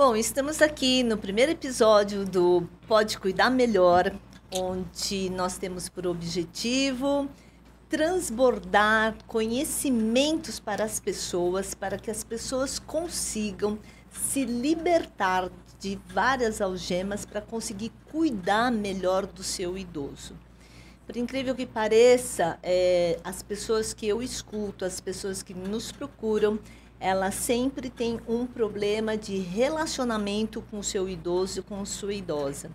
Bom, estamos aqui no primeiro episódio do Pode Cuidar Melhor, onde nós temos por objetivo transbordar conhecimentos para as pessoas, para que as pessoas consigam se libertar de várias algemas para conseguir cuidar melhor do seu idoso. Por incrível que pareça, as pessoas que eu escuto, as pessoas que nos procuram, elas sempre têm um problema de relacionamento com o seu idoso, com sua idosa.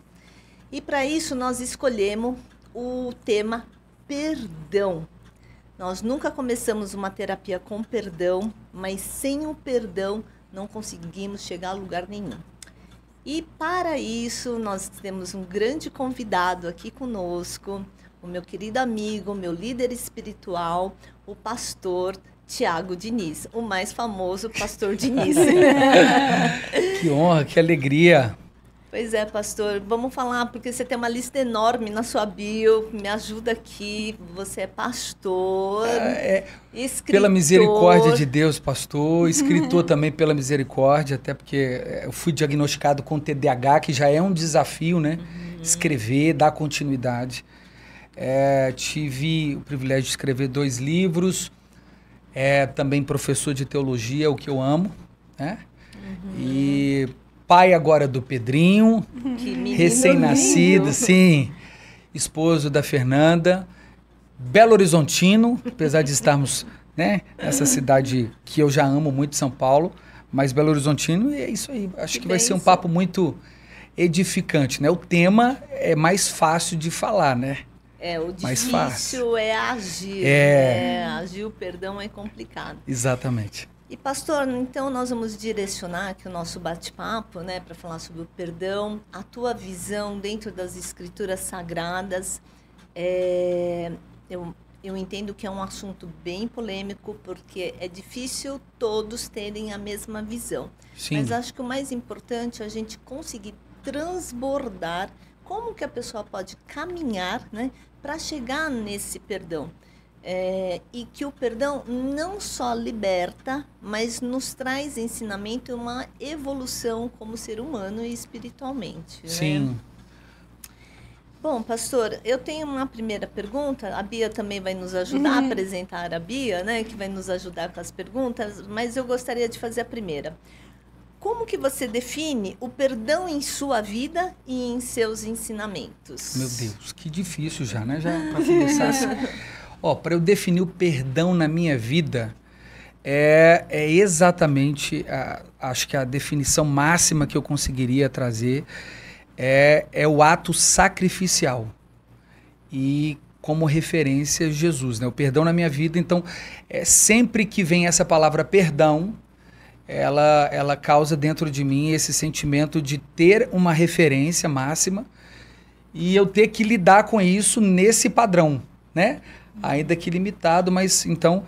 E para isso nós escolhemos o tema perdão. Nós nunca começamos uma terapia com perdão, mas sem o perdão não conseguimos chegar a lugar nenhum. E para isso nós temos um grande convidado aqui conosco, o meu querido amigo, meu líder espiritual, o pastor Tiago Diniz, o mais famoso pastor Diniz. Que honra, que alegria. Pois é, pastor, vamos falar, porque você tem uma lista enorme na sua bio, me ajuda aqui, você é pastor, escritor. Pela misericórdia de Deus, pastor, escritor também pela misericórdia, até porque eu fui diagnosticado com TDAH, que já é um desafio, né? Escrever, dar continuidade. Tive o privilégio de escrever 2 livros, também professor de teologia, o que eu amo, né? E pai agora do Pedrinho, recém-nascido, sim, esposo da Fernanda, Belo Horizontino, apesar de estarmos, né, nessa cidade que eu já amo muito, São Paulo, mas Belo Horizontino, e é isso aí. Acho que vai ser um papo muito edificante, né? O tema é mais fácil de falar, né? O difícil é agir. Agir o perdão é complicado. Exatamente. E pastor, então nós vamos direcionar aqui o nosso bate-papo, né, para falar sobre o perdão, a tua visão dentro das escrituras sagradas. Eu entendo que é um assunto bem polêmico, porque é difícil todos terem a mesma visão. Sim. Mas acho que o mais importante é a gente conseguir transbordar como que a pessoa pode caminhar, né, para chegar nesse perdão. E que o perdão não só liberta, mas nos traz ensinamento e uma evolução como ser humano e espiritualmente. Sim. Né? Bom, pastor, eu tenho uma primeira pergunta. A Bia também vai nos ajudar a apresentar a Bia, né, que vai nos ajudar com as perguntas, mas eu gostaria de fazer a primeira. Como que você define o perdão em sua vida e em seus ensinamentos? Meu Deus, que difícil já, né? Já para começar assim. Para eu definir o perdão na minha vida, é exatamente, acho que a definição máxima que eu conseguiria trazer é o ato sacrificial. E como referência, Jesus, né? O perdão na minha vida, então, sempre que vem essa palavra perdão, ela causa dentro de mim esse sentimento de ter uma referência máxima e eu ter que lidar com isso nesse padrão, né? Ainda que limitado, mas então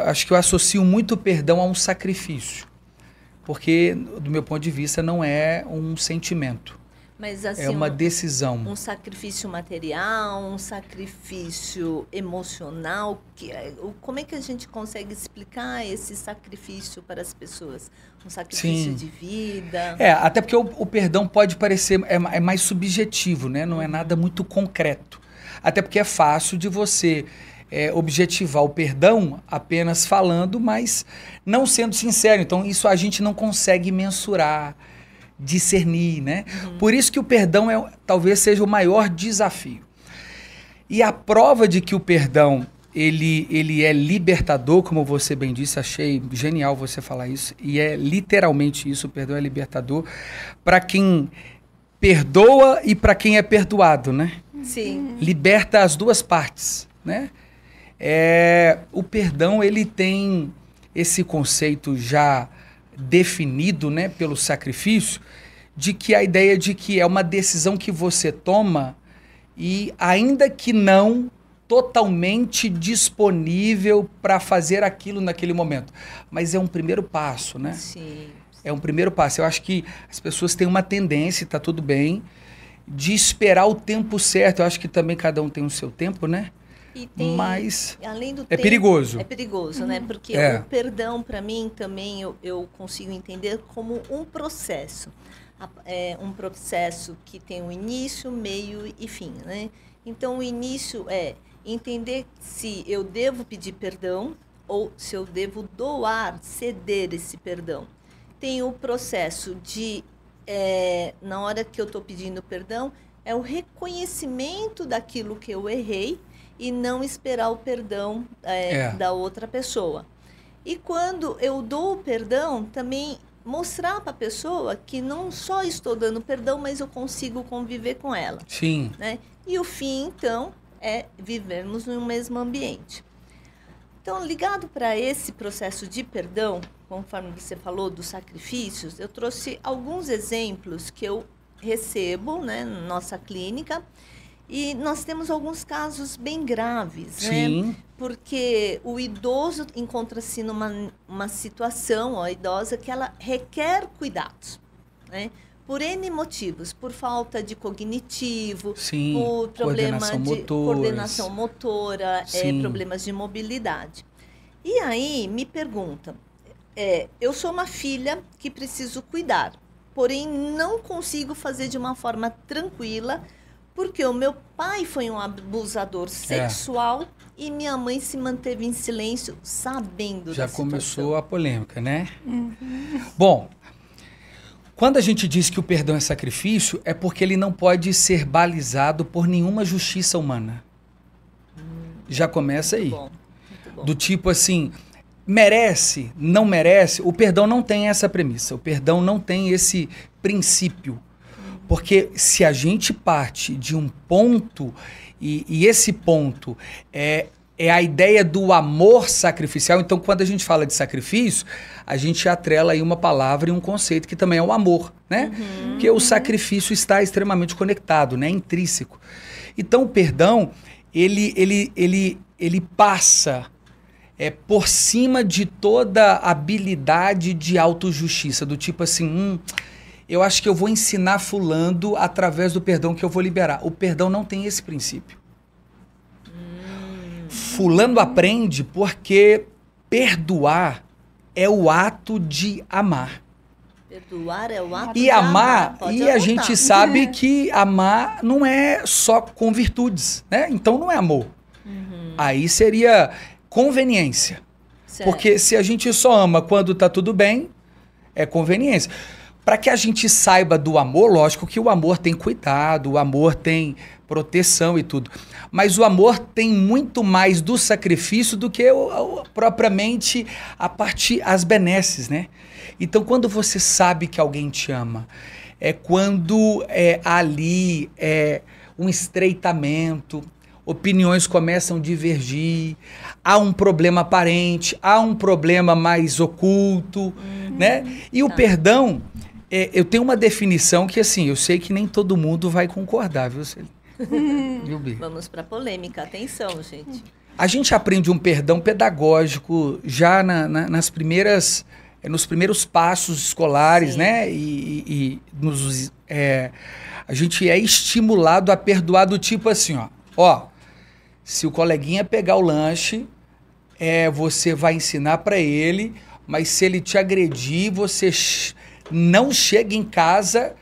acho que eu associo muito o perdão a um sacrifício, porque do meu ponto de vista não é um sentimento. Mas, assim, é uma decisão. Um sacrifício material, um sacrifício emocional. Como é que a gente consegue explicar esse sacrifício para as pessoas? Um sacrifício de vida? Até porque o perdão pode parecer é mais subjetivo, né? Não é nada muito concreto. Até porque é fácil de você objetivar o perdão apenas falando, mas não sendo sincero. Então, isso a gente não consegue mensurar, discernir, né? Por isso que o perdão talvez seja o maior desafio. E a prova de que o perdão ele é libertador, como você bem disse, achei genial você falar isso, e é literalmente isso, o perdão é libertador para quem perdoa e para quem é perdoado, né? Sim. Liberta as duas partes, né? O perdão, ele tem esse conceito já definido, né, pelo sacrifício, de que a ideia de que é uma decisão que você toma e ainda que não totalmente disponível para fazer aquilo naquele momento, mas é um primeiro passo, né? Sim. É um primeiro passo. Eu acho que as pessoas têm uma tendência, tá tudo bem, de esperar o tempo certo. Eu acho que também cada um tem o seu tempo, né? E tem, mas além do é perigoso. É perigoso, né? Porque o perdão, para mim, também eu consigo entender como um processo. É um processo que tem um início, meio e fim, né? Então, o início é entender se eu devo pedir perdão ou se eu devo doar, ceder esse perdão. Tem o processo de, na hora que eu estou pedindo perdão, é o reconhecimento daquilo que eu errei e não esperar o perdão da outra pessoa. E quando eu dou o perdão, também mostrar para a pessoa que não só estou dando perdão, mas eu consigo conviver com ela. Sim. Né? E o fim, então, é vivermos no mesmo ambiente. Então, ligado para esse processo de perdão, conforme você falou dos sacrifícios, eu trouxe alguns exemplos que eu recebo, né, na nossa clínica, e nós temos alguns casos bem graves, Sim. né? Porque o idoso encontra-se numa situação, a idosa, que ela requer cuidados, né? Por N motivos, por falta de cognitivo, Sim, por problema de coordenação motora, problemas de mobilidade. E aí me perguntam, eu sou uma filha que preciso cuidar, porém não consigo fazer de uma forma tranquila, porque o meu pai foi um abusador sexual e minha mãe se manteve em silêncio sabendo Já da situação. começou a polêmica, né? Bom, quando a gente diz que o perdão é sacrifício, é porque ele não pode ser balizado por nenhuma justiça humana. Já começa aí. Muito bom. Do tipo assim, merece, não merece, o perdão não tem essa premissa, o perdão não tem esse princípio. Porque se a gente parte de um ponto, e esse ponto é a ideia do amor sacrificial, então quando a gente fala de sacrifício, a gente atrela aí uma palavra e um conceito que também é o amor, né? Porque o sacrifício está extremamente conectado, né? Intrínseco. Então o perdão, ele passa por cima de toda habilidade de autojustiça, do tipo assim, eu acho que eu vou ensinar fulano através do perdão que eu vou liberar. O perdão não tem esse princípio. Fulano aprende porque perdoar é o ato de amar. Perdoar é o ato e de amar. Pode E anotar. a gente sabe que amar não é só com virtudes, né? Então não é amor. Aí seria conveniência. Certo. Porque se a gente só ama quando tá tudo bem, é conveniência. Para que a gente saiba do amor, lógico que o amor tem cuidado, o amor tem proteção e tudo. Mas o amor tem muito mais do sacrifício do que propriamente as benesses, né? Então, quando você sabe que alguém te ama, é quando ali um estreitamento, opiniões começam a divergir, há um problema aparente, há um problema mais oculto, né? E o perdão, eu tenho uma definição que, assim, eu sei que nem todo mundo vai concordar, viu, Celine? Vamos para polêmica, atenção, gente. A gente aprende um perdão pedagógico já nos primeiros passos escolares, né? A gente é estimulado a perdoar do tipo assim, ó, se o coleguinha pegar o lanche, você vai ensinar para ele, mas se ele te agredir, você não chega em casa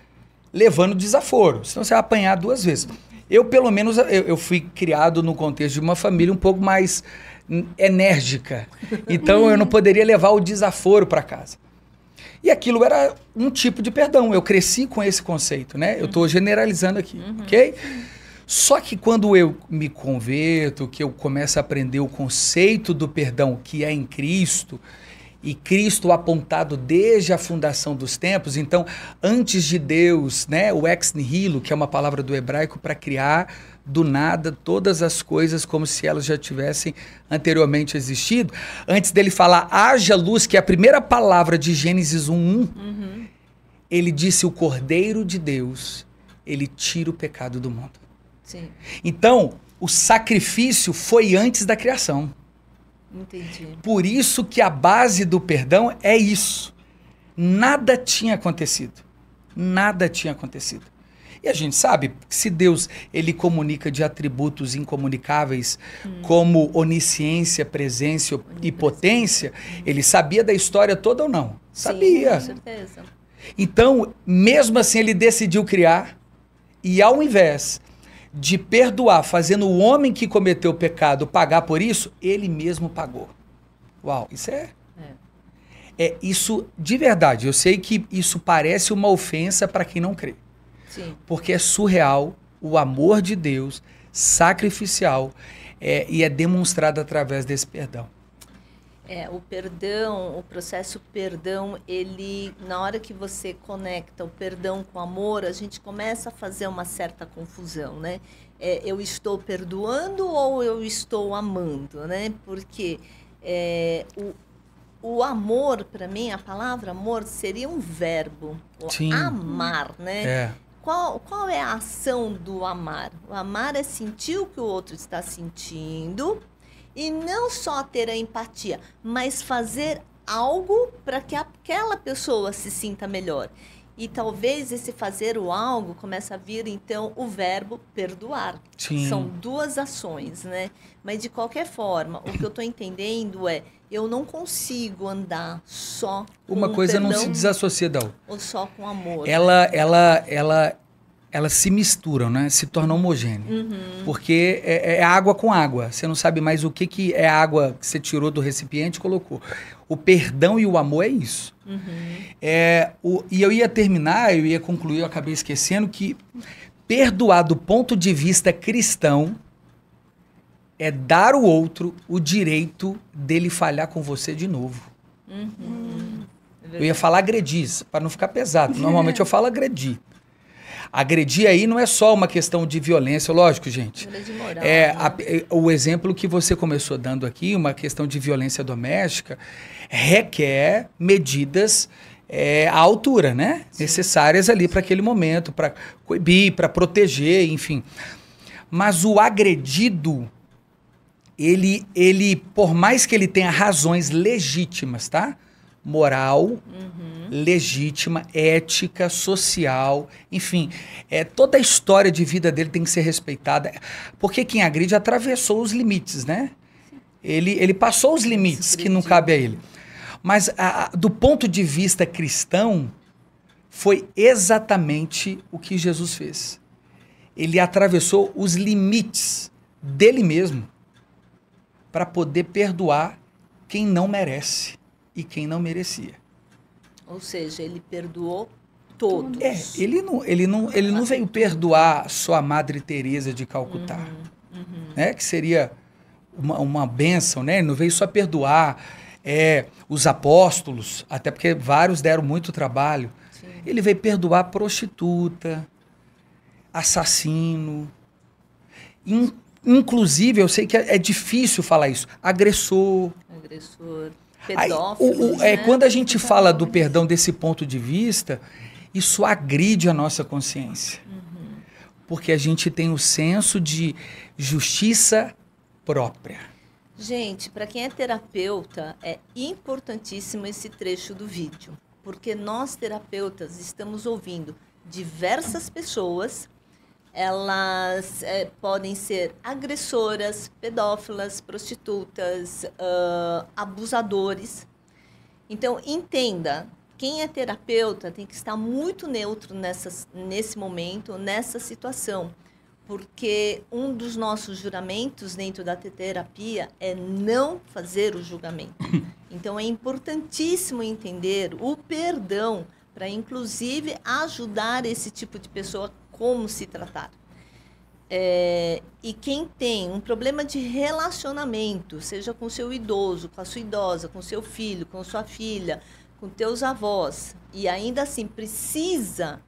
levando desaforo, senão você vai apanhar 2 vezes. Eu, pelo menos, eu fui criado no contexto de uma família um pouco mais enérgica. Então, eu não poderia levar o desaforo para casa. E aquilo era um tipo de perdão. Eu cresci com esse conceito, né? Eu estou generalizando aqui, ok? Só que quando eu me converto, que eu começo a aprender o conceito do perdão que é em Cristo, e Cristo apontado desde a fundação dos tempos, então, antes de Deus, né, o ex nihilo, que é uma palavra do hebraico para criar do nada todas as coisas como se elas já tivessem anteriormente existido, antes dele falar haja luz, que é a primeira palavra de Gênesis 1:1, ele disse o Cordeiro de Deus, ele tira o pecado do mundo. Sim. Então, o sacrifício foi antes da criação. Entendi. Por isso que a base do perdão é isso. Nada tinha acontecido. Nada tinha acontecido. E a gente sabe que se Deus ele comunica de atributos incomunicáveis como onisciência, presença e potência, ele sabia da história toda ou não? Sabia. Sim, com certeza. Então, mesmo assim, ele decidiu criar e ao invés de perdoar, fazendo o homem que cometeu o pecado pagar por isso, ele mesmo pagou. Uau, isso é isso de verdade. Eu sei que isso parece uma ofensa para quem não crê. Sim. Porque é surreal o amor de Deus, sacrificial, e é demonstrado através desse perdão. O perdão, o processo perdão, ele, na hora que você conecta o perdão com o amor, a gente começa a fazer uma certa confusão, né? Eu estou perdoando ou eu estou amando, né? Porque o amor, para mim, a palavra amor seria um verbo. Sim. Amar, né? Qual é a ação do amar? O amar é sentir o que o outro está sentindo e não só ter a empatia, mas fazer algo para que aquela pessoa se sinta melhor. E talvez esse fazer o algo comece a vir, então, o verbo perdoar. Sim. São duas ações, né? Mas, de qualquer forma, o que eu estou entendendo eu não consigo andar só com uma coisa perdão, não se desassocia da outra. ou só com amor. Elas se misturam, né? Se tornam homogêneas. Porque é água com água. Você não sabe mais o que é a água que você tirou do recipiente e colocou. O perdão e o amor é isso. E eu ia terminar, eu ia concluir, eu acabei esquecendo que perdoar do ponto de vista cristão é dar ao outro o direito dele falhar com você de novo. Eu ia falar agredir, para não ficar pesado. Normalmente eu falo agredir. Agredir aí não é só uma questão de violência, lógico, gente. Moral, o exemplo que você começou dando aqui, uma questão de violência doméstica, requer medidas à altura, né? Sim. Necessárias ali para aquele momento, para coibir, para proteger, enfim. Mas o agredido, ele, por mais que ele tenha razões legítimas, tá? Moral, legítima, ética, social, enfim, toda a história de vida dele tem que ser respeitada, porque quem agride atravessou os limites, né? Ele passou os limites que não cabe a ele. Mas do ponto de vista cristão, foi exatamente o que Jesus fez. Ele atravessou os limites dele mesmo para poder perdoar quem não merece e quem não merecia. Ou seja, ele perdoou todos. Ele não veio perdoar só a Madre Teresa de Calcutá, né? Que seria uma bênção, né? Ele não veio só perdoar os apóstolos, até porque vários deram muito trabalho. Sim. Ele veio perdoar prostituta, assassino, inclusive, eu sei que é difícil falar isso, agressor. Pedófilos, né? Quando a gente fala do perdão desse ponto de vista, isso agride a nossa consciência. Porque a gente tem o senso de justiça própria. Gente, para quem é terapeuta, é importantíssimo esse trecho do vídeo. Porque nós, terapeutas, estamos ouvindo diversas pessoas. Elas podem ser agressoras, pedófilas, prostitutas, abusadores. Então, entenda, quem é terapeuta tem que estar muito neutro nesse momento, nessa situação. Porque um dos nossos juramentos dentro da terapia é não fazer o julgamento. Então, é importantíssimo entender o perdão para, inclusive, ajudar esse tipo de pessoa como se tratar. E quem tem um problema de relacionamento, seja com seu idoso, com a sua idosa, com seu filho, com sua filha, com teus avós, e ainda assim precisa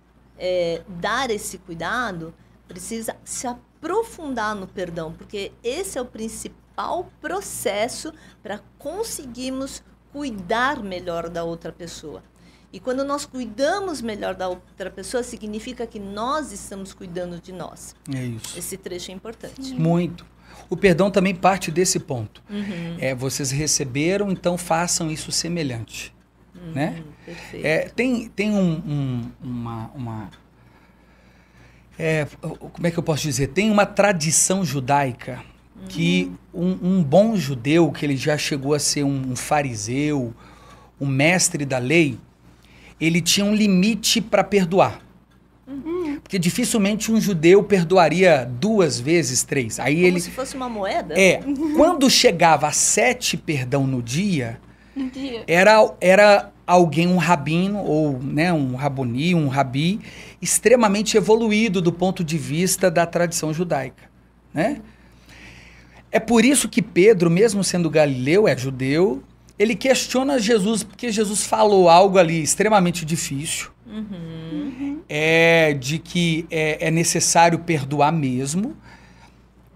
dar esse cuidado, precisa se aprofundar no perdão, porque esse é o principal processo para conseguirmos cuidar melhor da outra pessoa. E quando nós cuidamos melhor da outra pessoa, significa que nós estamos cuidando de nós. É isso. Esse trecho é importante. Muito. O perdão também parte desse ponto. Vocês receberam, então façam isso semelhante. Né? Perfeito. Tem uma... como é que eu posso dizer? Tem uma tradição judaica que um bom judeu, que ele já chegou a ser um fariseu, um mestre da lei, ele tinha um limite para perdoar. Porque dificilmente um judeu perdoaria 2 vezes, 3. Aí Como se fosse uma moeda? Quando chegava a 7 perdão no dia, era alguém, um rabino, ou né, um raboni, um rabi, extremamente evoluído do ponto de vista da tradição judaica. Né? É por isso que Pedro, mesmo sendo galileu, é judeu, ele questiona Jesus, porque Jesus falou algo ali extremamente difícil, de que é necessário perdoar mesmo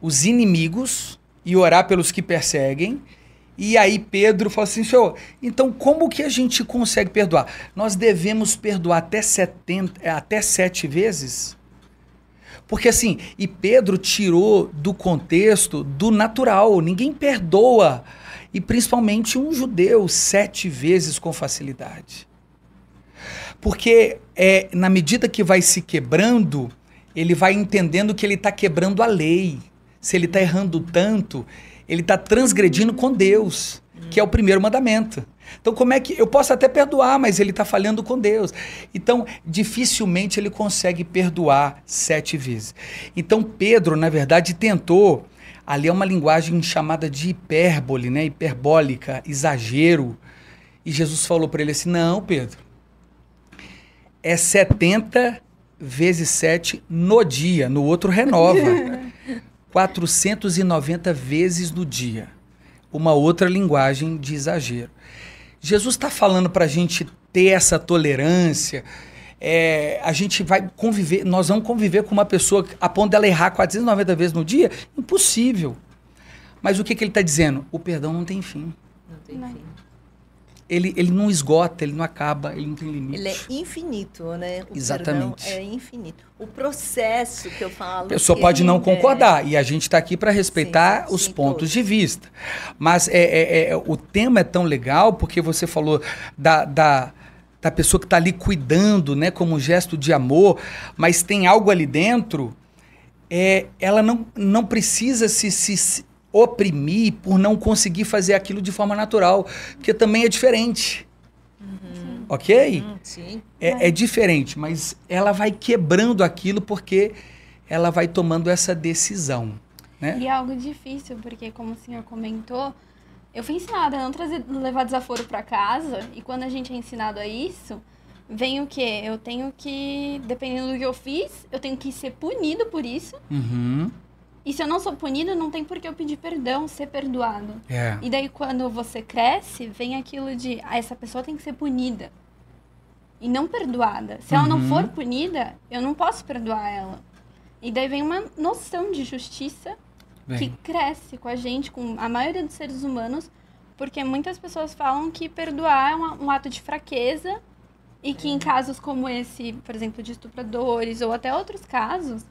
os inimigos e orar pelos que perseguem. E aí Pedro falou assim, Senhor, então como que a gente consegue perdoar? Nós devemos perdoar até 7 vezes? Porque assim, e Pedro tirou do contexto do natural, ninguém perdoa, e principalmente um judeu 7 vezes com facilidade. Porque na medida que vai se quebrando, ele vai entendendo que ele está quebrando a lei. Se ele está errando tanto, ele está transgredindo com Deus, que é o primeiro mandamento. Então, como é que... Eu posso até perdoar, mas ele está falhando com Deus. Então, dificilmente ele consegue perdoar 7 vezes. Então, Pedro, na verdade, tentou... Ali é uma linguagem chamada de hipérbole, né? Hiperbólica, exagero. E Jesus falou para ele assim, não, Pedro, é 70 vezes 7 no dia, no outro renova. 490 vezes no dia. Uma outra linguagem de exagero. Jesus está falando para a gente ter essa tolerância. A gente vai conviver, nós vamos conviver com uma pessoa a ponto dela errar 490 vezes no dia? Impossível. Mas o que ele está dizendo? O perdão não tem fim. Não tem fim. Ele não esgota, ele não acaba, ele não tem limite. Ele é infinito, né? O Exatamente. Perdão é infinito. O processo que eu falo... A pessoa pode não concordar, e a gente está aqui para respeitar os pontos de vista. Mas o tema é tão legal, porque você falou da pessoa que está ali cuidando, né, como um gesto de amor, mas tem algo ali dentro, ela não precisa se oprimir por não conseguir fazer aquilo de forma natural, porque também é diferente. Ok? Sim. É diferente, mas ela vai quebrando aquilo porque ela vai tomando essa decisão. Né? E é algo difícil, porque como o senhor comentou, eu fui ensinada a não levar desaforo para casa, e quando a gente é ensinado a isso, vem o quê? Eu tenho que, dependendo do que eu fiz, eu tenho que ser punido por isso. E se eu não sou punido, não tem por que eu pedir perdão, ser perdoado. E daí, quando você cresce, vem aquilo de, essa pessoa tem que ser punida. E não perdoada. Se ela não for punida, eu não posso perdoar ela. E daí vem uma noção de justiça que cresce com a gente, com a maioria dos seres humanos, porque muitas pessoas falam que perdoar é um ato de fraqueza e que em casos como esse, por exemplo, de estupradores ou até outros casos,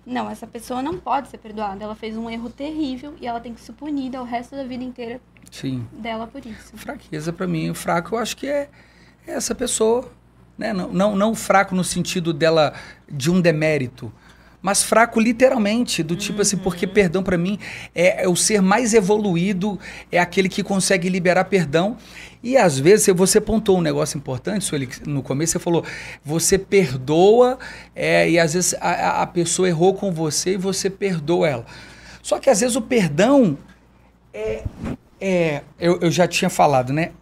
não, essa pessoa não pode ser perdoada. Ela fez um erro terrível e ela tem que ser punida o resto da vida inteira dela por isso. Fraqueza, para mim, o fraco eu acho que é essa pessoa. Né? Não fraco no sentido dela de um demérito, mas fraco literalmente, do tipo assim, porque perdão para mim é o ser mais evoluído, é aquele que consegue liberar perdão. E às vezes, você apontou um negócio importante, Sueli, no começo você falou, você perdoa, e às vezes a pessoa errou com você e você perdoa ela. Só que às vezes o perdão, eu já tinha falado, né?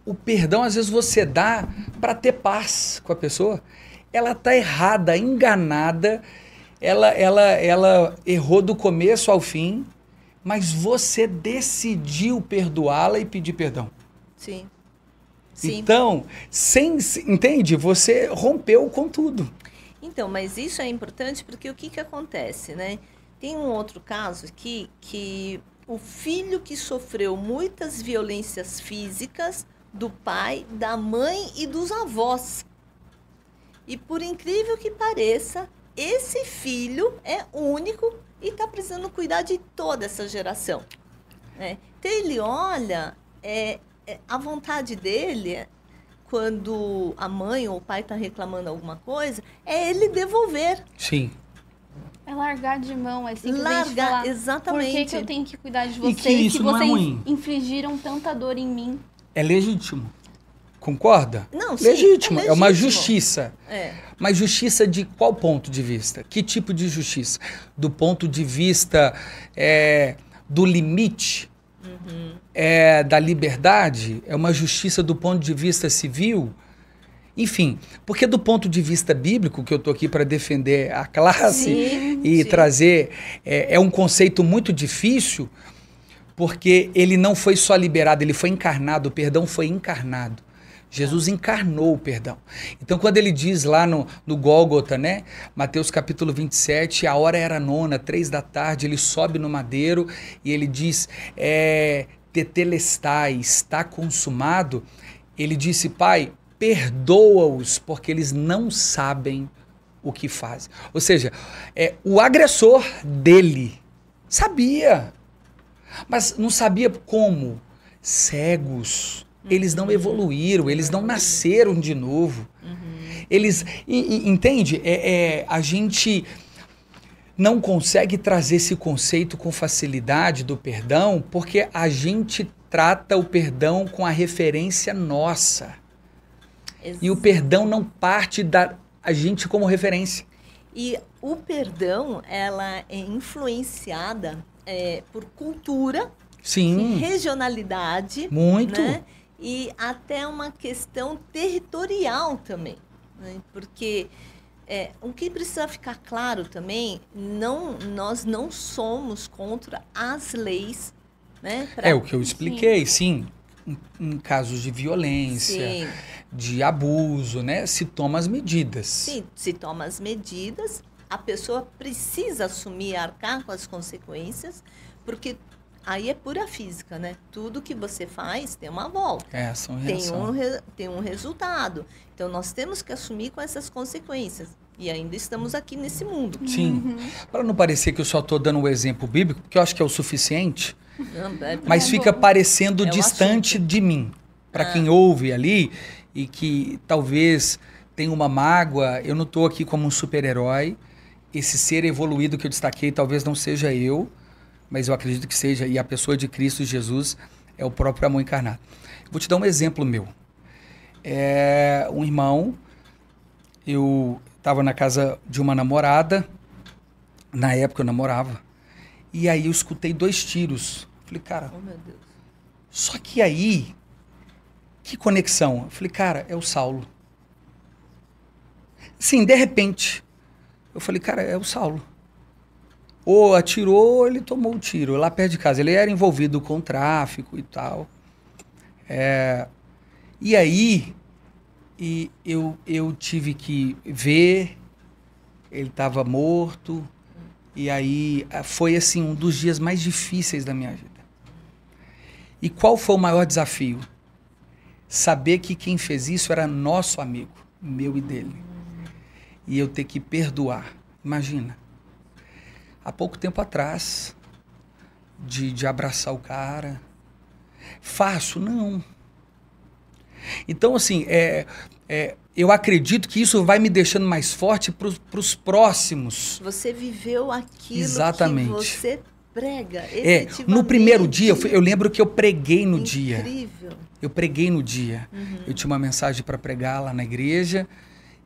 O perdão às vezes você dá para ter paz com a pessoa. Ela está errada, enganada, ela errou do começo ao fim, mas você decidiu perdoá-la e pedir perdão. Sim. Então, entende? Você rompeu com tudo. Então, mas isso é importante porque o que acontece, né? Tem um outro caso aqui que o filho que sofreu muitas violências físicas do pai, da mãe e dos avós. E por incrível que pareça, esse filho é único e está precisando cuidar de toda essa geração. Né? Então ele olha, a vontade dele, quando a mãe ou o pai está reclamando alguma coisa, é ele devolver. Sim. É largar de mão, é simplesmente falar, exatamente. por que eu tenho que cuidar de E vocês que isso se não é vocês ruim. infligiram tanta dor em mim? É legítimo. Concorda? Não, sim, legítimo. é É uma legítimo. justiça. É. Mas justiça de qual ponto de vista? Que tipo de justiça? Do ponto de vista do limite? Da liberdade? É uma justiça do ponto de vista civil? Enfim, porque do ponto de vista bíblico, que eu estou aqui para defender a classe e trazer, é um conceito muito difícil, porque ele não foi só liberado, ele foi encarnado, o perdão foi encarnado. Jesus encarnou o perdão. Então, quando ele diz lá no Gólgota, né, Mateus capítulo 27, a hora era 9, 3 da tarde, ele sobe no madeiro e ele diz, tetelestai, está consumado. Ele disse, Pai, perdoa-os, porque eles não sabem o que fazem. Ou seja, o agressor dele sabia, mas não sabia como. Cegos. Eles não evoluíram, eles não nasceram de novo. Eles, entende? A gente não consegue trazer esse conceito com facilidade do perdão, porque a gente trata o perdão com a referência nossa. E o perdão não parte da gente como referência. E o perdão, ela é influenciada por cultura, sim, regionalidade, muito, né? E até uma questão territorial também, né? Porque o que precisa ficar claro também, nós não somos contra as leis, né? É o que eu expliquei, sim. Em casos de violência, sim, de abuso, né? Se toma as medidas. Sim, se toma as medidas, a pessoa precisa assumir e arcar com as consequências, porque aí é pura física, né? Tudo que você faz tem uma volta. Ação e reação. Tem um resultado. Então, nós temos que assumir com essas consequências. E ainda estamos aqui nesse mundo. Sim. Para não parecer que eu só estou dando um exemplo bíblico, porque eu acho que é o suficiente, mas fica parecendo distante de mim. Para quem ouve ali e que talvez tenha uma mágoa, eu não estou aqui como um super-herói. Esse ser evoluído que eu destaquei talvez não seja eu, mas eu acredito que seja, e a pessoa de Cristo Jesus é o próprio amor encarnado. Vou te dar um exemplo meu. Um irmão, eu estava na casa de uma namorada, na época eu namorava, e aí eu escutei 2 tiros. Falei, cara, oh, meu Deus. Só que aí, que conexão? Eu falei, cara, é o Saulo. Sim, de repente, eu falei, cara, é o Saulo. Ou atirou, ou ele tomou o tiro lá perto de casa. Ele era envolvido com tráfico e tal. E aí, eu tive que ver, ele estava morto. E aí, foi assim, um dos dias mais difíceis da minha vida. E qual foi o maior desafio? Saber que quem fez isso era nosso amigo, meu e dele. E eu ter que perdoar. Imagina. Há pouco tempo atrás, de abraçar o cara. Fácil? Não. Então, assim, eu acredito que isso vai me deixando mais forte para os próximos. Você viveu aquilo exatamente que você prega, no primeiro dia, eu lembro que eu preguei no Incrível. dia. Eu preguei no dia. Eu tinha uma mensagem para pregar lá na igreja.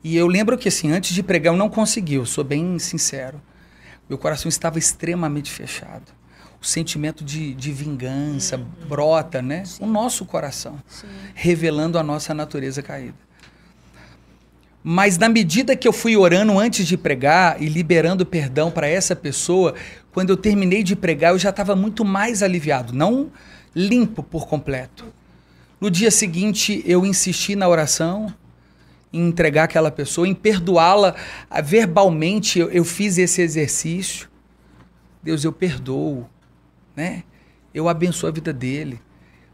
E eu lembro que, assim, antes de pregar, eu não consegui, eu sou bem sincero. Meu coração estava extremamente fechado. O sentimento de vingança brota, né? Sim. O nosso coração, sim, revelando a nossa natureza caída. Mas na medida que eu fui orando antes de pregar e liberando perdão para essa pessoa, quando eu terminei de pregar, eu já estava muito mais aliviado, não limpo por completo. No dia seguinte, eu insisti na oração, em entregar aquela pessoa, em perdoá-la verbalmente. Eu fiz esse exercício. Deus, eu perdoo, né? Eu abençoo a vida dele.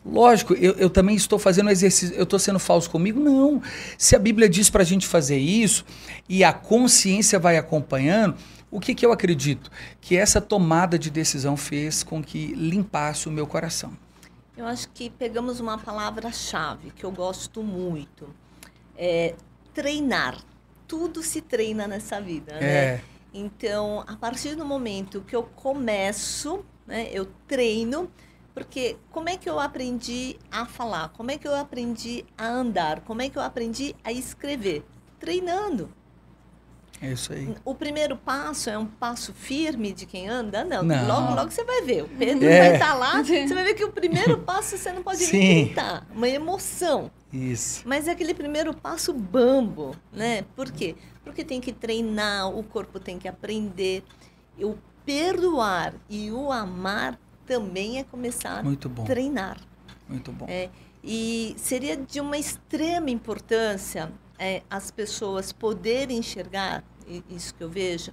Lógico, eu também estou fazendo exercício. Eu estou sendo falso comigo? Não. Se a Bíblia diz para a gente fazer isso e a consciência vai acompanhando, o que eu acredito? Que essa tomada de decisão fez com que limpasse o meu coração. Eu acho que pegamos uma palavra-chave que eu gosto muito. Treinar. Tudo se treina nessa vida, né? Então, a partir do momento que eu começo, né, eu treino, porque como é que eu aprendi a falar? Como é que eu aprendi a andar? Como é que eu aprendi a escrever? Treinando. É isso aí. O primeiro passo é um passo firme de quem anda? Não. Não. Logo você vai ver. O Pedro vai estar lá, você vai ver que o primeiro passo você não pode nem tentar. Uma emoção. Isso. Mas é aquele primeiro passo bambo, né? Por quê? Porque tem que treinar, o corpo tem que aprender. O perdoar e o amar também é começar Muito bom. a treinar. Muito bom. E seria de uma extrema importância as pessoas poderem enxergar, isso que eu vejo,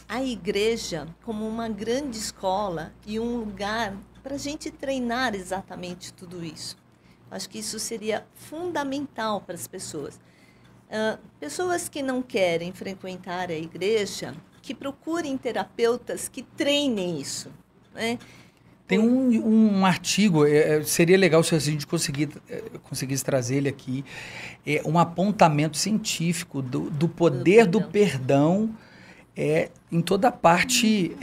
a igreja como uma grande escola e um lugar para a gente treinar exatamente tudo isso. Acho que isso seria fundamental para as pessoas. Pessoas que não querem frequentar a igreja, que procurem terapeutas que treinem isso, né? Tem um artigo, seria legal se a gente conseguisse trazer ele aqui, um apontamento científico do poder do perdão em toda a parte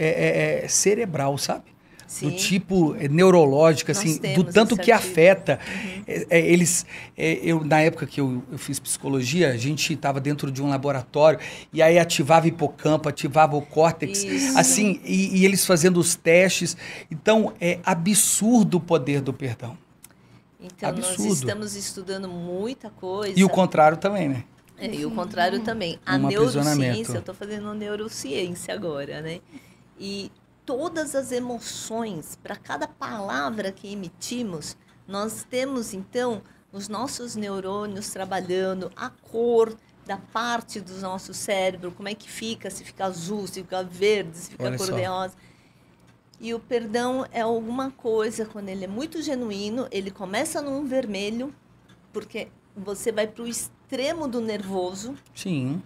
cerebral, sabe? Sim. Do tipo neurológico, assim, do tanto que afeta. Na época que eu fiz psicologia, a gente estava dentro de um laboratório e aí ativava hipocampo, ativava o córtex, assim, e eles fazendo os testes. Então, é absurdo o poder do perdão. Então, absurdo. Nós estamos estudando muita coisa. E o contrário também, né? E o contrário também. A neurociência, eu estou fazendo neurociência agora, né? E todas as emoções, para cada palavra que emitimos, nós temos, então, os nossos neurônios trabalhando, a cor da parte do nosso cérebro, como é que fica, se fica azul, se fica verde, se fica cor-de-rosa. E o perdão é alguma coisa, quando ele é muito genuíno, ele começa num vermelho, porque você vai para o extremo do nervoso. Sim.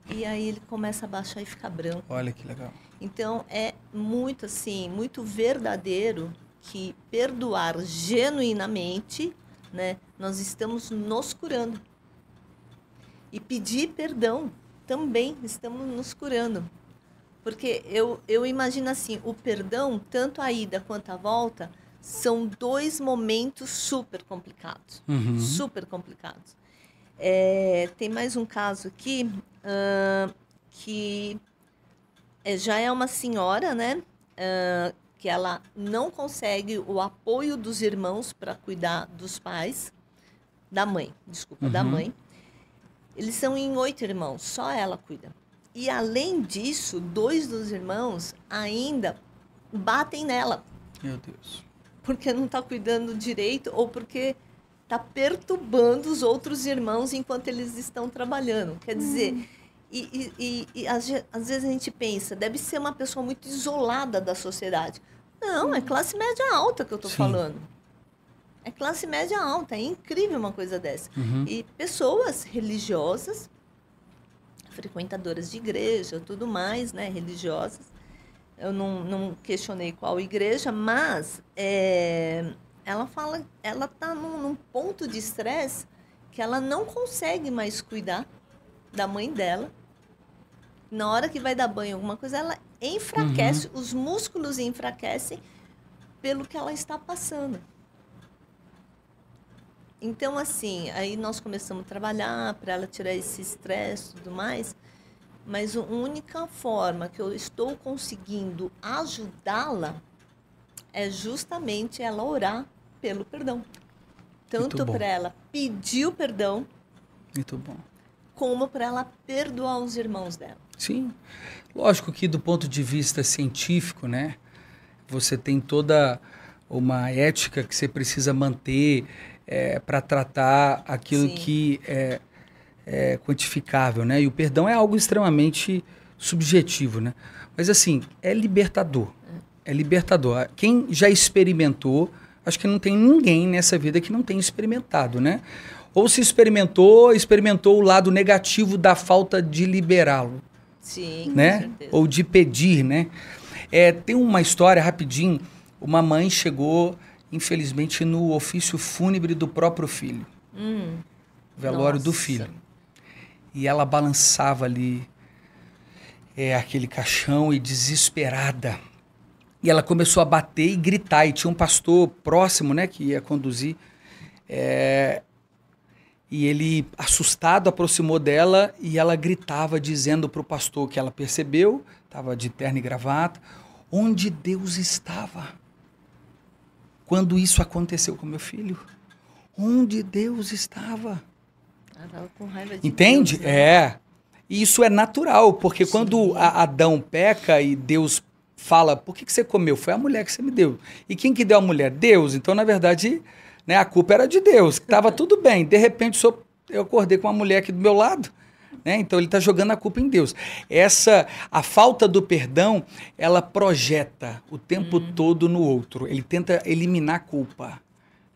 E aí ele começa a baixar e ficar branco. Olha que legal. Então, é muito assim, muito verdadeiro que perdoar genuinamente, né, nós estamos nos curando. E pedir perdão também estamos nos curando. Porque eu imagino assim, o perdão, tanto a ida quanto a volta, são dois momentos super complicados. Uhum. Super complicados. Tem mais um caso aqui que já é uma senhora, né? Que ela não consegue o apoio dos irmãos para cuidar dos pais, da mãe, da mãe. Eles são em 8 irmãos, só ela cuida. E além disso, 2 dos irmãos ainda batem nela. Meu Deus. Porque não está cuidando direito ou porque está perturbando os outros irmãos enquanto eles estão trabalhando. Quer dizer, às vezes a gente pensa, deve ser uma pessoa muito isolada da sociedade. Não, é classe média alta que eu estou falando. É classe média alta, é incrível uma coisa dessa. E pessoas religiosas, frequentadoras de igreja, tudo mais, né, religiosas. Eu não questionei qual igreja, mas ela fala, ela está num ponto de estresse que ela não consegue mais cuidar da mãe dela. Na hora que vai dar banho, alguma coisa, ela enfraquece, os músculos enfraquecem pelo que ela está passando. Então, assim, aí nós começamos a trabalhar para ela tirar esse estresse e tudo mais, mas a única forma que eu estou conseguindo ajudá-la é justamente ela orar pelo perdão. Tanto para ela pedir o perdão, muito bom, como para ela perdoar os irmãos dela. Sim, lógico que do ponto de vista científico, né, você tem toda uma ética que você precisa manter para tratar aquilo que é quantificável, né? E o perdão é algo extremamente subjetivo, né? Mas assim, é libertador. É libertador. Quem já experimentou, acho que não tem ninguém nessa vida que não tenha experimentado, né? Ou se experimentou o lado negativo da falta de liberá-lo. Sim, né? Com certeza. Ou de pedir, né? Tem uma história, rapidinho, uma mãe chegou, infelizmente, no ofício fúnebre do próprio filho. Velório do filho. E ela balançava ali, aquele caixão e desesperada. E ela começou a bater e gritar. E tinha um pastor próximo, né, que ia conduzir. E ele, assustado, aproximou dela e ela gritava, dizendo para o pastor que ela percebeu, estava de terno e gravata, onde Deus estava quando isso aconteceu com meu filho. Onde Deus estava. Ela estava com raiva de Entende? Deus, né? E isso é natural, porque Sim. quando Adão peca e Deus fala, por que você comeu? Foi a mulher que você me deu. E quem que deu a mulher? Deus. Então, na verdade, né, a culpa era de Deus, que estava tudo bem. De repente, eu acordei com uma mulher aqui do meu lado, né? Então, ele está jogando a culpa em Deus. A falta do perdão, ela projeta o tempo todo no outro. Ele tenta eliminar a culpa,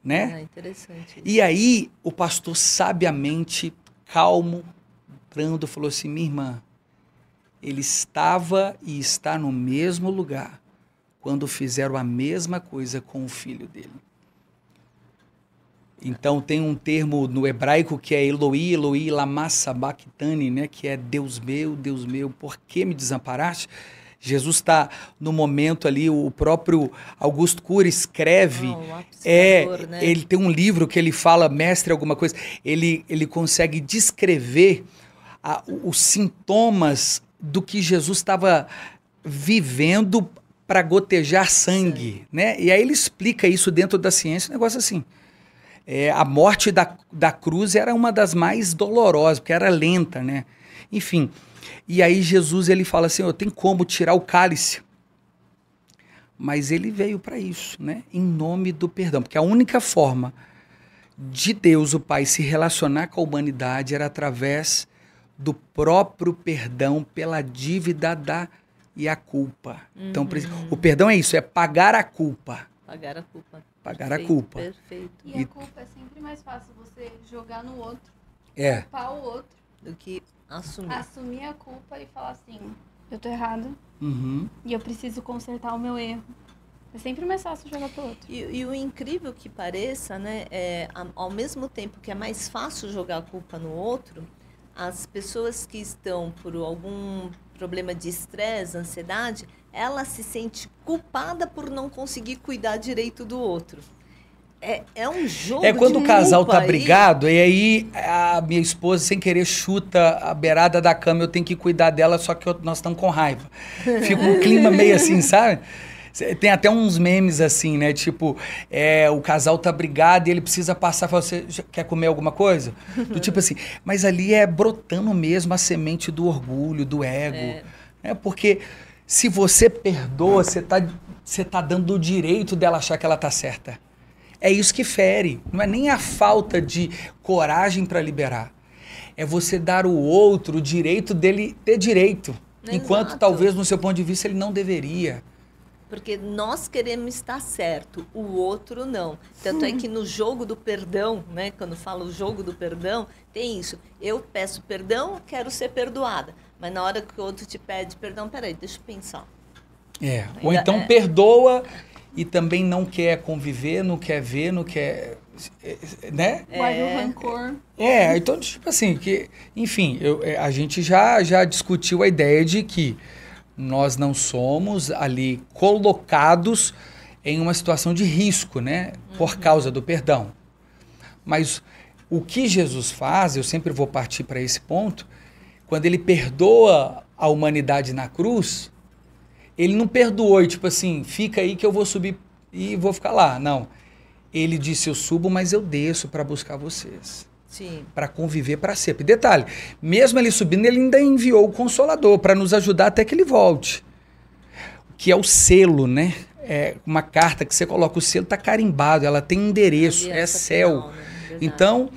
né? Interessante isso. E aí, o pastor sabiamente, calmo, brando, falou assim, minha irmã, ele estava e está no mesmo lugar quando fizeram a mesma coisa com o filho dele. Então, tem um termo no hebraico que é Eloi, Eloi, lama sabachthani, né? Que é Deus meu, por que me desamparaste? Jesus está no momento ali, o próprio Augusto Cury escreve, né? Ele tem um livro que ele fala, mestre alguma coisa, ele consegue descrever os sintomas do que Jesus estava vivendo para gotejar sangue, né? E aí ele explica isso dentro da ciência, um negócio assim. A morte da cruz era uma das mais dolorosas, porque era lenta, né? Enfim, e aí Jesus ele fala assim, tem como tirar o cálice, mas ele veio para isso, né? Em nome do perdão, porque a única forma de Deus, o Pai, se relacionar com a humanidade era através do próprio perdão pela dívida e a culpa. Então, o perdão é isso, é pagar a culpa. Pagar a culpa. Pagar a culpa. Perfeito. E a culpa é sempre mais fácil você jogar no outro, culpar o outro, do que assumir. Assumir a culpa e falar assim, eu tô errado e eu preciso consertar o meu erro. É sempre mais fácil jogar pro outro. E o incrível que pareça, né, ao mesmo tempo que é mais fácil jogar a culpa no outro, as pessoas que estão por algum problema de estresse, ansiedade, ela se sente culpada por não conseguir cuidar direito do outro. É um jogo de quando o casal tá aí. brigado, e aí a minha esposa, sem querer, chuta a beirada da cama, eu tenho que cuidar dela, só que nós estamos com raiva. Fica um clima meio assim, sabe? Tem até uns memes assim, né? Tipo, o casal tá brigado e ele precisa passar e fala, você quer comer alguma coisa? Do tipo assim, mas ali é brotando mesmo a semente do orgulho, do ego. Né? Porque se você perdoa, você tá dando o direito dela achar que ela tá certa. É isso que fere. Não é nem a falta de coragem para liberar. É você dar ao outro o direito dele ter direito. Exato. Enquanto talvez no seu ponto de vista ele não deveria. Porque nós queremos estar certo, o outro não. Tanto é que no jogo do perdão, né, quando falo o jogo do perdão, tem isso. Eu peço perdão, quero ser perdoada. Mas na hora que o outro te pede perdão, peraí, deixa eu pensar. Ou então perdoa e também não quer conviver, não quer ver, não quer... né? Guarda o rancor. Então, tipo assim, enfim, a gente já discutiu a ideia de que nós não somos ali colocados em uma situação de risco, né? Por causa do perdão. Mas o que Jesus faz, eu sempre vou partir para esse ponto, quando ele perdoa a humanidade na cruz, ele não perdoou e tipo assim, fica aí que eu vou subir e vou ficar lá. Não. Ele disse, eu subo, mas eu desço para buscar vocês. Sim. Para conviver para sempre. Detalhe, mesmo ele subindo, ele ainda enviou o Consolador para nos ajudar até que ele volte. Que é o selo, né? É uma carta que você coloca, o selo está carimbado, ela tem endereço, é céu. Final, né? Então,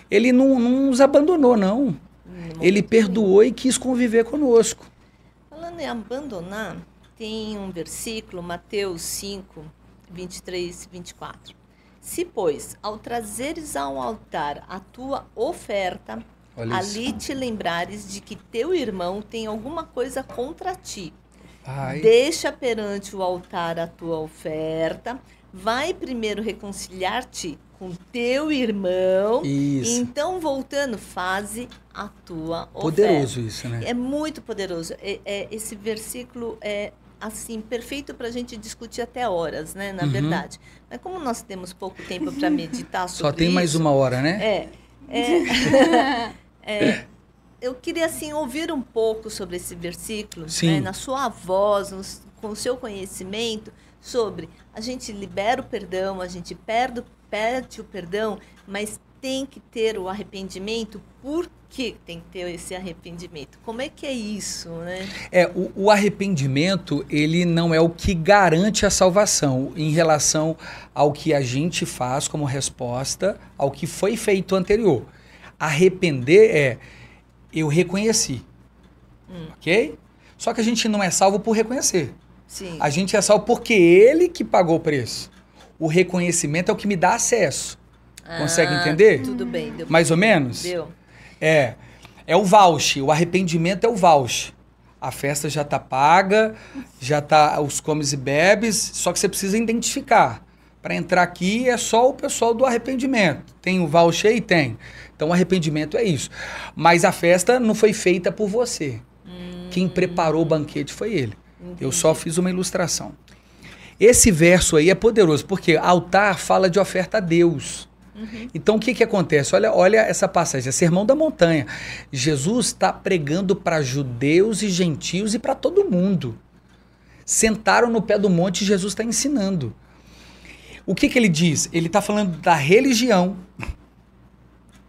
ele não nos abandonou, não. Ele perdoou e quis conviver conosco. Falando em abandonar, tem um versículo, Mateus 5, 23 e 24. Se, pois, ao trazeres ao altar a tua oferta, ali te lembrares de que teu irmão tem alguma coisa contra ti. Deixa perante o altar a tua oferta, vai primeiro reconciliar-te com teu irmão. Isso. Então, voltando, faze a tua Poderoso oferta. isso, né? É muito poderoso. Esse versículo é assim perfeito para a gente discutir até horas, né? Na verdade. Mas como nós temos pouco tempo para meditar sobre Só tem mais isso, 1 hora, né? Eu queria assim ouvir um pouco sobre esse versículo, Sim. né, na sua voz, com o seu conhecimento, sobre a gente libera o perdão, a gente perde o perdão, mas tem que ter o arrependimento. Por que tem que ter esse arrependimento? Como é que é isso, né? O arrependimento, ele não é o que garante a salvação em relação ao que a gente faz como resposta ao que foi feito anterior. Arrepender eu reconheci, ok? Só que a gente não é salvo por reconhecer. Sim. A gente é salvo porque ele que pagou o preço. O reconhecimento é o que me dá acesso. Consegue entender? Tudo bem. Deu Mais ou menos? Deu. É o voucher, o arrependimento é o voucher. A festa já está paga, já está os comes e bebes, só que você precisa identificar. Para entrar aqui é só o pessoal do arrependimento. Tem o voucher e tem. Então o arrependimento é isso. Mas a festa não foi feita por você. Quem preparou o banquete foi ele. Entendi. Eu só fiz uma ilustração. Esse verso aí é poderoso, porque altar fala de oferta a Deus. Então o que acontece? Olha essa passagem, é Sermão da Montanha. Jesus está pregando para judeus e gentios e para todo mundo. Sentaram no pé do monte e Jesus está ensinando. O que ele diz? Ele está falando da religião,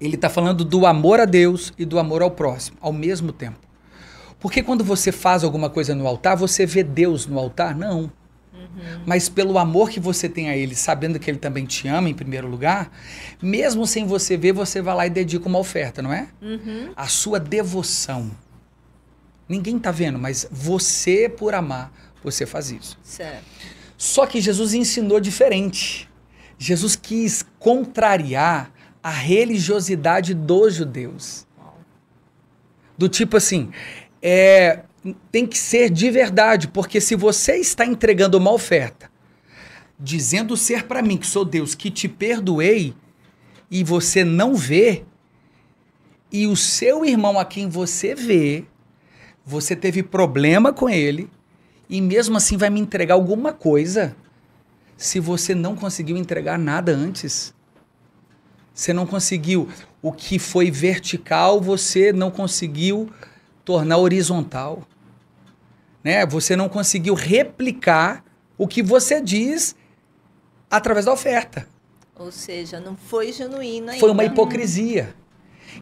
ele está falando do amor a Deus e do amor ao próximo, ao mesmo tempo. Porque quando você faz alguma coisa no altar, você vê Deus no altar? Não. Mas pelo amor que você tem a ele, sabendo que ele também te ama em primeiro lugar, mesmo sem você ver, você vai lá e dedica uma oferta, não é? A sua devoção. Ninguém está vendo, mas você, por amar, você faz isso. Certo. Só que Jesus ensinou diferente. Jesus quis contrariar a religiosidade dos judeus. Do tipo assim, tem que ser de verdade, porque se você está entregando uma oferta, dizendo ser para mim que sou Deus, que te perdoei, e você não vê, e o seu irmão a quem você vê, você teve problema com ele, e mesmo assim vai me entregar alguma coisa, se você não conseguiu entregar nada antes. Você não conseguiu. O que foi vertical, você não conseguiu tornar horizontal. Né? Você não conseguiu replicar o que você diz através da oferta. Ou seja, não foi genuíno ainda. Foi uma hipocrisia.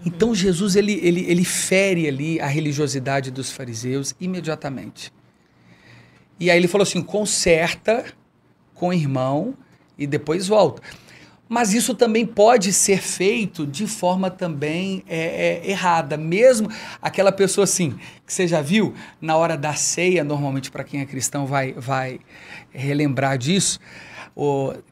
Então Jesus ele fere ali a religiosidade dos fariseus imediatamente. E aí ele falou assim, conserta com o irmão e depois volta. Mas isso também pode ser feito de forma também errada. Mesmo aquela pessoa assim, que você já viu, na hora da ceia, normalmente para quem é cristão vai relembrar disso,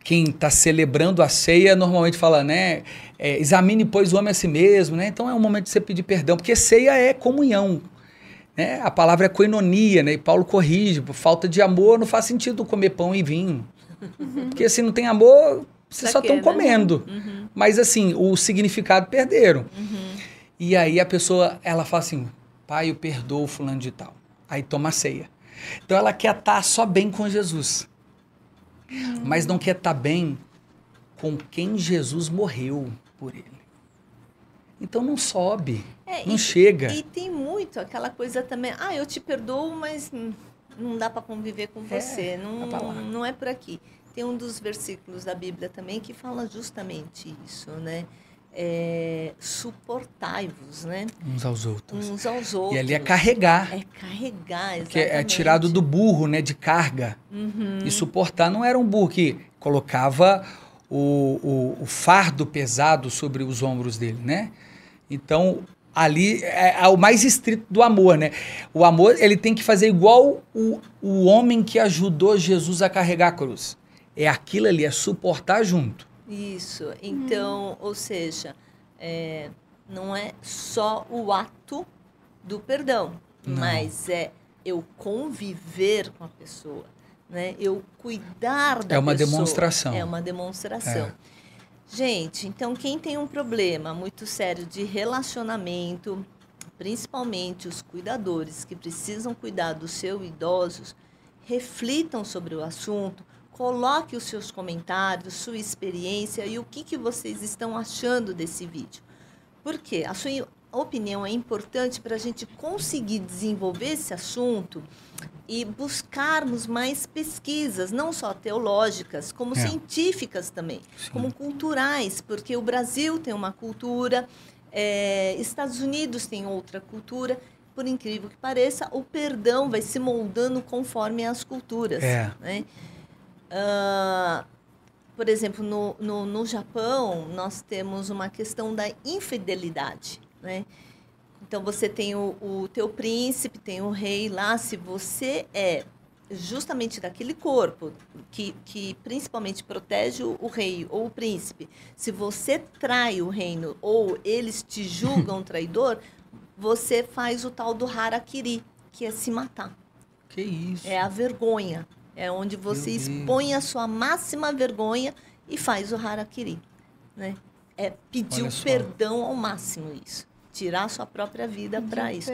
quem está celebrando a ceia normalmente fala, né, examine, pois, o homem a si mesmo, né? Então é um momento de você pedir perdão, porque ceia é comunhão. Né? A palavra é koinonia, né? E Paulo corrige, por falta de amor não faz sentido comer pão e vinho. Porque se não tem amor, vocês só estão comendo. Mas assim, o significado perderam. E aí a pessoa, ela fala assim, pai, eu perdoo fulano de tal. Aí toma a ceia. Então ela quer estar só bem com Jesus. Mas não quer estar bem com quem Jesus morreu por ele. Então não sobe, não chega. E tem muito aquela coisa também, eu te perdoo, mas não dá para conviver com você, não é por aqui. Tem um dos versículos da Bíblia também que fala justamente isso, né? Suportai-vos, né? Uns aos outros. Uns aos outros. E ali é carregar. É carregar, exatamente. Que é tirado do burro, né? De carga. E suportar não era um burro que colocava o fardo pesado sobre os ombros dele, né? Então, ali é o mais estrito do amor, né? O amor, ele tem que fazer igual o homem que ajudou Jesus a carregar a cruz. É aquilo ali, é suportar junto. Isso. Então, ou seja, não é só o ato do perdão, mas eu conviver com a pessoa, né? Eu cuidar da pessoa. É uma demonstração. É uma demonstração. Gente, então quem tem um problema muito sério de relacionamento, principalmente os cuidadores que precisam cuidar dos seus idosos, reflitam sobre o assunto, coloque os seus comentários, sua experiência e o que vocês estão achando desse vídeo. Por quê? A sua opinião é importante para a gente conseguir desenvolver esse assunto e buscarmos mais pesquisas, não só teológicas, como científicas também, como culturais, porque o Brasil tem uma cultura, Estados Unidos tem outra cultura. Por incrível que pareça, o perdão vai se moldando conforme as culturas. Né? Por exemplo, no Japão, nós temos uma questão da infidelidade. Né? Então, você tem o teu príncipe, tem o rei lá. Se você é justamente daquele corpo que principalmente protege o rei ou o príncipe, se você trai o reino ou eles te julgam traidor, você faz o tal do harakiri, que é se matar. Que isso? É a vergonha. É onde você expõe a sua máxima vergonha e faz o harakiri. Né? É pedir o perdão ao máximo isso. Tirar a sua própria vida para isso.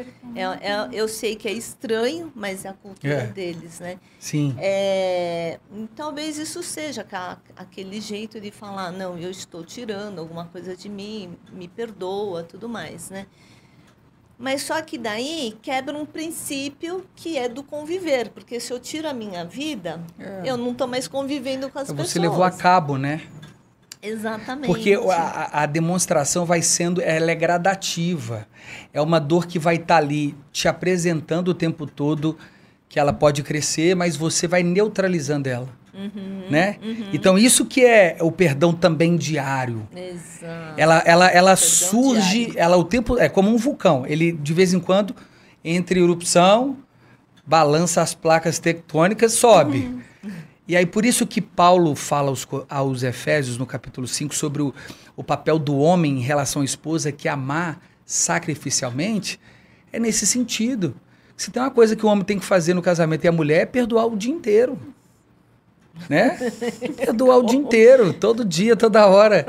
Eu sei que é estranho, mas é a cultura deles, né? Sim. Talvez isso seja aquele jeito de falar, não, eu estou tirando alguma coisa de mim, me perdoa, tudo mais, né? Mas só que daí quebra um princípio que é do conviver, porque se eu tiro a minha vida, eu não estou mais convivendo com as pessoas. Você levou a cabo, né? Exatamente. Porque a demonstração ela é gradativa. É uma dor que vai estar ali te apresentando o tempo todo, que ela pode crescer, mas você vai neutralizando ela. Né? Então, isso que é o perdão também diário. Exato. Ela surge, o tempo é como um vulcão. Ele, de vez em quando, entre erupção, balança as placas tectônicas, sobe. E aí, por isso que Paulo fala aos Efésios, no capítulo 5, sobre o papel do homem em relação à esposa, que amar sacrificialmente, é nesse sentido. Se tem uma coisa que o homem tem que fazer no casamento e a mulher é perdoar o dia inteiro. Né? Perdoar o dia inteiro, todo dia, toda hora.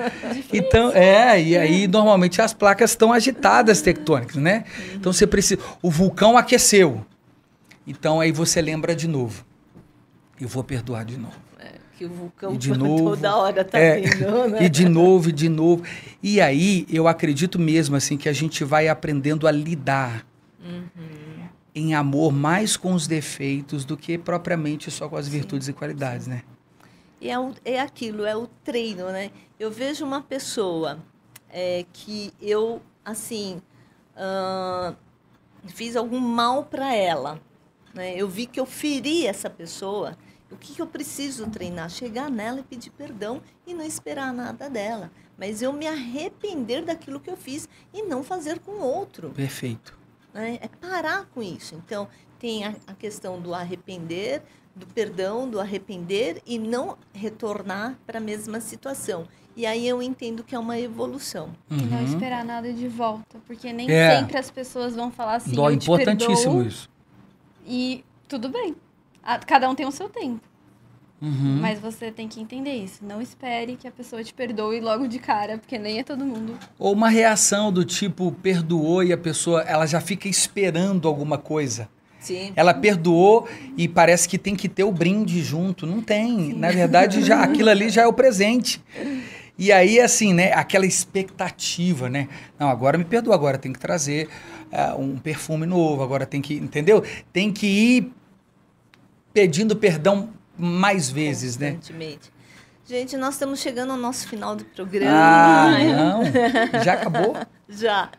Então, e aí normalmente as placas estão agitadas tectônicas, né? Então você precisa. O vulcão aqueceu. Então aí você lembra de novo. Eu vou perdoar de novo. Que o vulcão toda hora tá vindo, né? E de novo, e de novo. E aí eu acredito mesmo assim que a gente vai aprendendo a lidar. Em amor mais com os defeitos do que propriamente só com as virtudes e qualidades, né? E é aquilo, é o treino, né? Eu vejo uma pessoa que eu, assim, fiz algum mal para ela, né? Eu vi que eu feri essa pessoa. O que eu preciso treinar? Chegar nela e pedir perdão e não esperar nada dela. Mas eu me arrepender daquilo que eu fiz e não fazer com outro. Perfeito. É parar com isso. Então, tem a questão do arrepender, do perdão, do arrepender e não retornar para a mesma situação. E aí eu entendo que é uma evolução. E não esperar nada de volta, porque nem sempre as pessoas vão falar assim, eu te importantíssimo perdoo, isso. E tudo bem. Cada um tem o seu tempo. Mas você tem que entender isso. Não espere que a pessoa te perdoe logo de cara, porque nem é todo mundo. Ou uma reação do tipo, perdoou e a pessoa ela já fica esperando alguma coisa. Sim. Ela perdoou e parece que tem que ter o brinde junto. Não tem. Sim. Na verdade, aquilo ali já é o presente. E aí, assim, né? Aquela expectativa, né? Não, agora me perdoa, agora tem que trazer um perfume novo, agora tem que, entendeu? Tem que ir pedindo perdão mais vezes, né? Gente, nós estamos chegando ao nosso final do programa. Não? Já acabou? Já.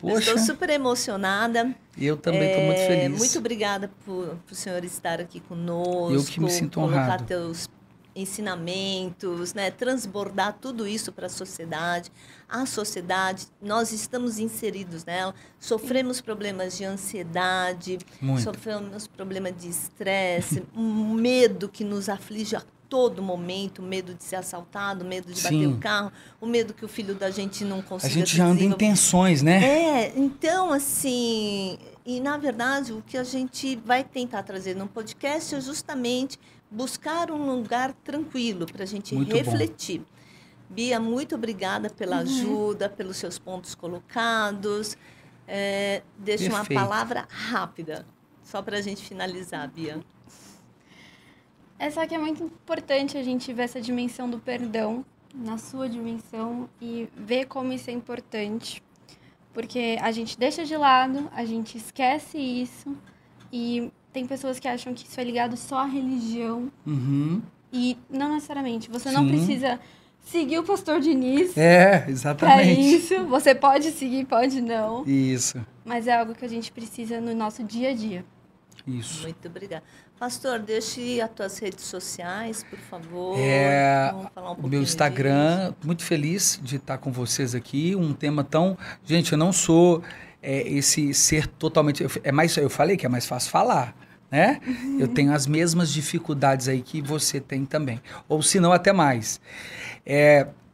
Poxa. Estou super emocionada. Eu também estou muito feliz. Muito obrigada por o senhor estar aqui conosco. Eu que me sinto honrado. Colocar teus ensinamentos, né? Transbordar tudo isso para a sociedade. A sociedade, nós estamos inseridos nela, sofremos problemas de ansiedade, sofremos problemas de estresse, um medo que nos aflige a todo momento, o medo de ser assaltado, o medo de bater o carro, o medo que o filho da gente não consiga. A gente já anda em tensões, né? Então, assim, e na verdade o que a gente vai tentar trazer no podcast é justamente buscar um lugar tranquilo para a gente refletir. Bia, muito obrigada pela ajuda, pelos seus pontos colocados. Deixa uma palavra rápida, só para a gente finalizar, Bia. Só que é muito importante a gente ver essa dimensão do perdão na sua dimensão e ver como isso é importante. Porque a gente deixa de lado, a gente esquece isso e tem pessoas que acham que isso é ligado só à religião. E não necessariamente. Você não precisa seguir o pastor Diniz. Exatamente. Pra isso. Você pode seguir, pode não. Isso. Mas é algo que a gente precisa no nosso dia a dia. Isso. Muito obrigada. Pastor, deixe as tuas redes sociais, por favor. Vamos falar um pouquinho meu Instagram, disso. Muito feliz de estar com vocês aqui. Um tema tão... Gente, eu não sou esse ser totalmente... Eu falei que é mais fácil falar, né? Eu tenho as mesmas dificuldades aí que você tem também. Ou se não, até mais.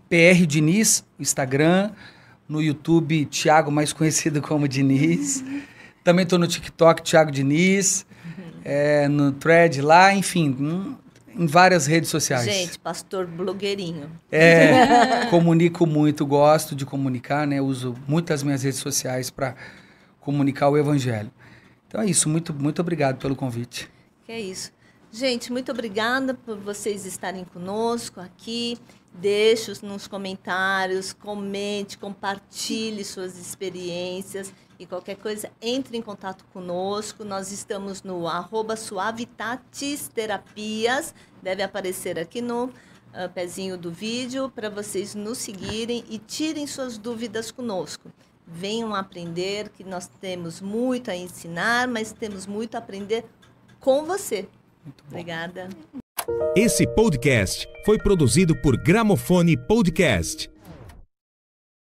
PR Diniz, Instagram. No YouTube, Thiago, mais conhecido como Diniz. Também estou no TikTok, Thiago Diniz. No Thread lá, enfim, em várias redes sociais. Gente, pastor blogueirinho. Comunico muito, gosto de comunicar, né? Uso muitas minhas redes sociais para comunicar o evangelho. Então é isso, muito, muito obrigado pelo convite. Que é isso. Gente, muito obrigada por vocês estarem conosco aqui. Deixe nos comentários, comente, compartilhe suas experiências e qualquer coisa, entre em contato conosco. Nós estamos no @suavitatis-terapias, deve aparecer aqui no pezinho do vídeo, para vocês nos seguirem e tirem suas dúvidas conosco. Venham aprender, que nós temos muito a ensinar, mas temos muito a aprender com você. Muito bom. Obrigada. Esse podcast foi produzido por Gramofone Podcast.